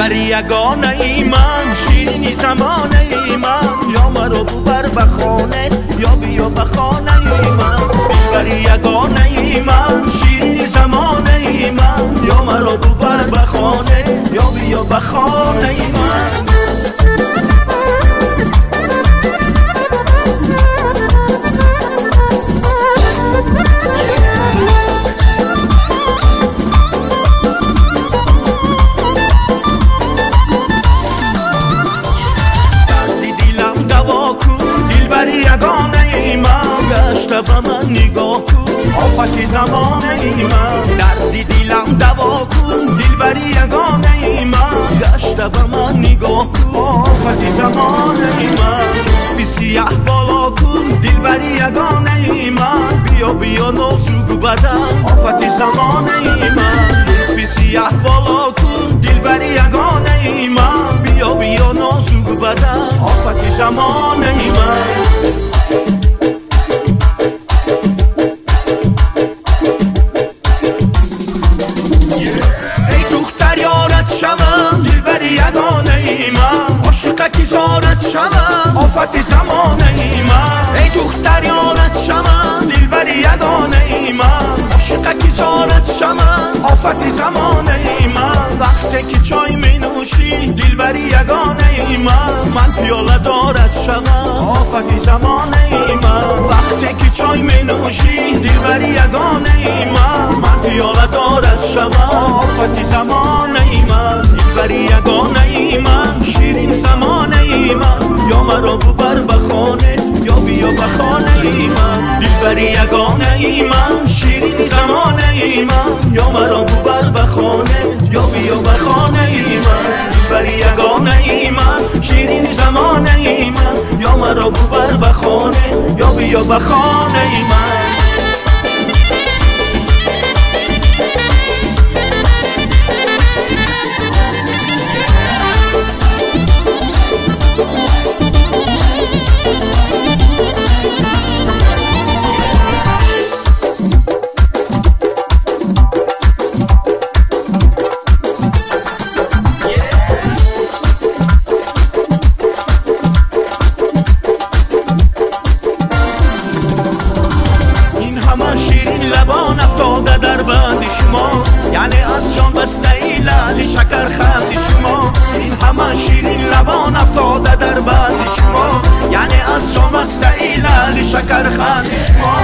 دلبری یگانه ای من، شیرینی زمانه ای من، یا مرا ببر به خانه یا بیا به خانه ای من. دلبری یگانه ای من، شیرینی زمانه ای من، یا مرا ببر به خانه یا بیا به خانه ای من. به من نگاه کن آفت زمانه ای من، دردی دلم دوا کن دلبری یگانه ای من. گشت به من نگاه کن آفت زمانه ای من، زلف سیاه بالا کن دلبری یگانه ای من. بیا بیا نازک بدن آفت زمانه ای من، زلف سیاه بالا کن دلبری یگانه ای من. بیا بیا نازک بدن آفت زمانه ای من. عاشقکی زارت شمم آفت زمانه ای من، ای دختر یارت شمم دلبری یگانه ای من. عاشقکی زارت شمم آفت زمانه ای من، وقتی که چای می نوشی دلبری یگانه ای من. من پیاله دارت شمم آفت زمانه ای من، وقتی که چای می نوشی دلبری یگانه ای من. من پیاله دارت شمم آفت زمانه ای من، دلبری یگانه ای من، شیرین زمانه ای من، یا مرا ببر به خانه یا بیا به خانه ای من. دلبری یگانه ای من، شیرین زمانه ای من، یا مرا ببر به خانه یا بیا به خانه ای من. دلبری یگانه ای من، شیرین زمانه ای من، یا مرا ببر به خانه یا بیا به خانه ای من. لبان افتاده در بند شما، یعنی از جان بسته ای لعل شکر خند شما. این همه شیرین لبان افتاده در بند شما، یعنی از جان بسته ای لعل شکر خند شما.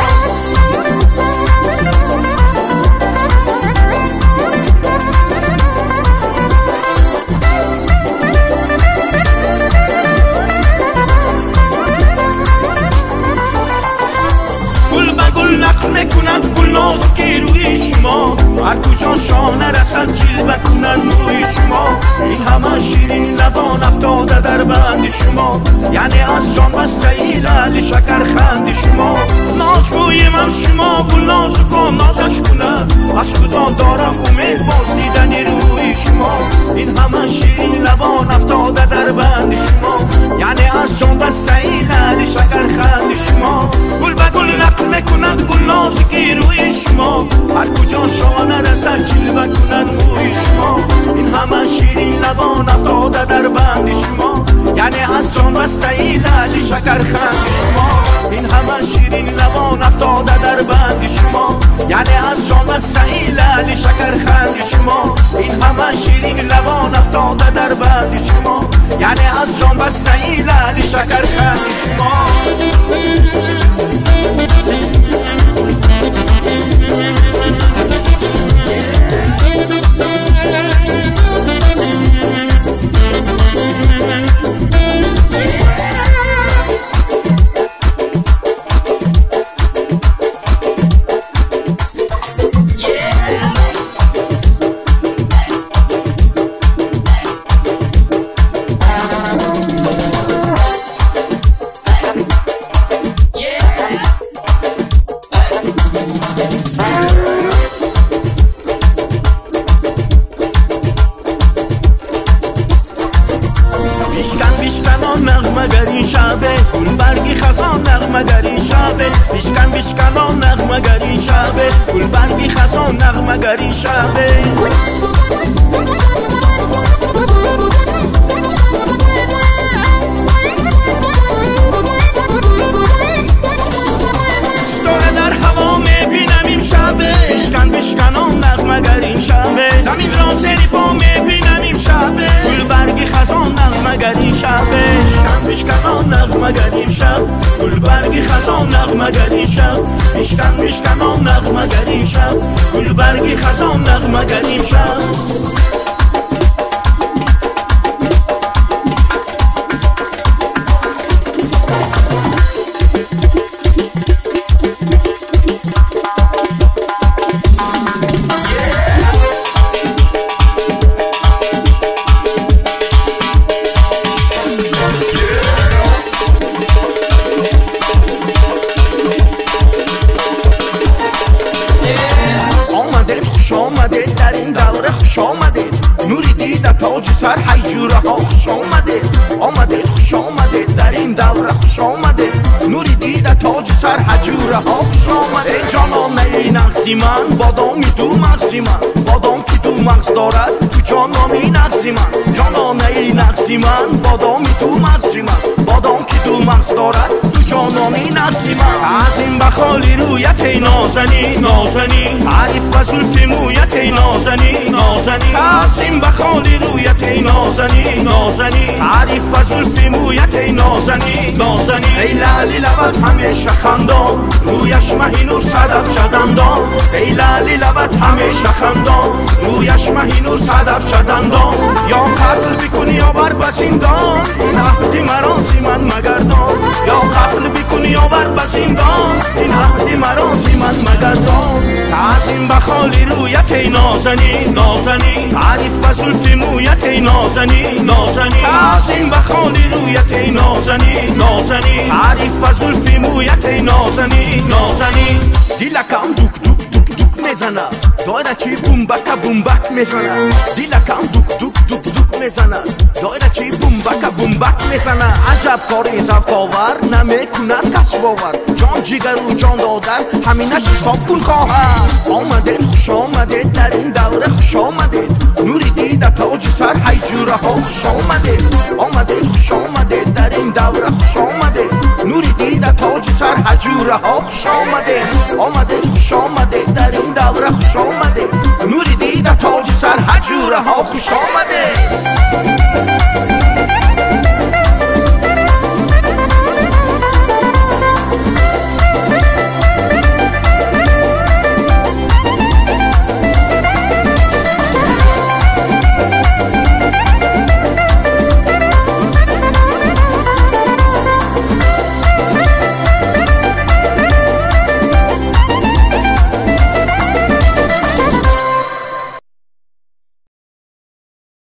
میکنند گل نازکی روی شما، هر کجا شانه رسند جلوه کنند روی شما. این همه شیرین لبان افتاده در بند شما، یعنی از جان بسته ای لعل شکر خند شما. نازگوی من شما گل نازک و نازش کنند، از خدا دارم امید باز دیدن روی شما. این همه شیرین لبان افتاده در بند شما، یعنی از جان بسته ای لعل شکر خند شما. گل به گل نقل میکنند گل نازکی روی شما، هر کجا شانه رسد جلوه کنند روی شما. این همه شیرین لبان افتاده در بند شما، یعنی از جان بسته ای لعل شکر خند شما. این همه شیرین لبان افتاده در بند شما، یعنی از جان بسته ای لعل شکر خند شما. این همه شیرین لبان افتاده در بند شما، یعنی از جان بسته ای لعل شکر خند شما. بیشکن بیشکن نغمه گری شبه، گل برگی خزان نغمه گری شبه. میشکن آن نغمه گر امشب گل برگی خزان نغمه گر امشب خوش آمدید در این دوره خوش آمدید نوری دیده تاج سر حیجوره ها خوش آمدید خوش آمدید در این دوره خوش آمدید نوری دیده تاج سر حجوره ها خوش آمدید ای جانانه ای نغزی من بادامی تو مغزی من بادام که تو مغز دارد تو جانامی نغزی من جانانه ای نغزی من بادامی تو مغزی من بادام که تو مغز دارد تو جانامی نغزی من از این بخالی رویت ای نازنی تعریف و زلف مویت ای نازنی از این بخالی رویت ای نازنی تعریف و زلف مویت ای نازنی ای لعلی لبت همیشه خندان رویش مهینور صدف چدندان ای لعلی لبت همیشه خندان رویش مهینور صدف چدندان یا قتل بکنی یا بر بزندان این عهد مرازی من مگردان یا قتل بکنی یا بر بزندان این عهد مرازی من مگردان از این بخالی رویت ای نازنی تعریف و زلف مویت ای نازنی از این بخالی رویت ای نازنی تعریف و زلف مویت ای نازنی دیلکم دوک دوک دوک دوک میزنه دایره چی بومبک میزنه دیلکم دوک دوک دوک دوک میزنه دایره چی بومبک میزنه عجب کاری زفت آور نمیکند کس باور جان جیگر و جان دادن همینش حساب کن خواهر آمدید خوش آمدید در این دوره خوش آمدید نوری دیده تاج سر حیجوره ها خوش آمدید خوش آمدید در این دوره خوش آمدید نوری دیده تاج سر حجوره ها خوش آمدید خوش آمدید در این دوره خوش آمدید نوری دیده تاج سر حجوره ها خوش آمدید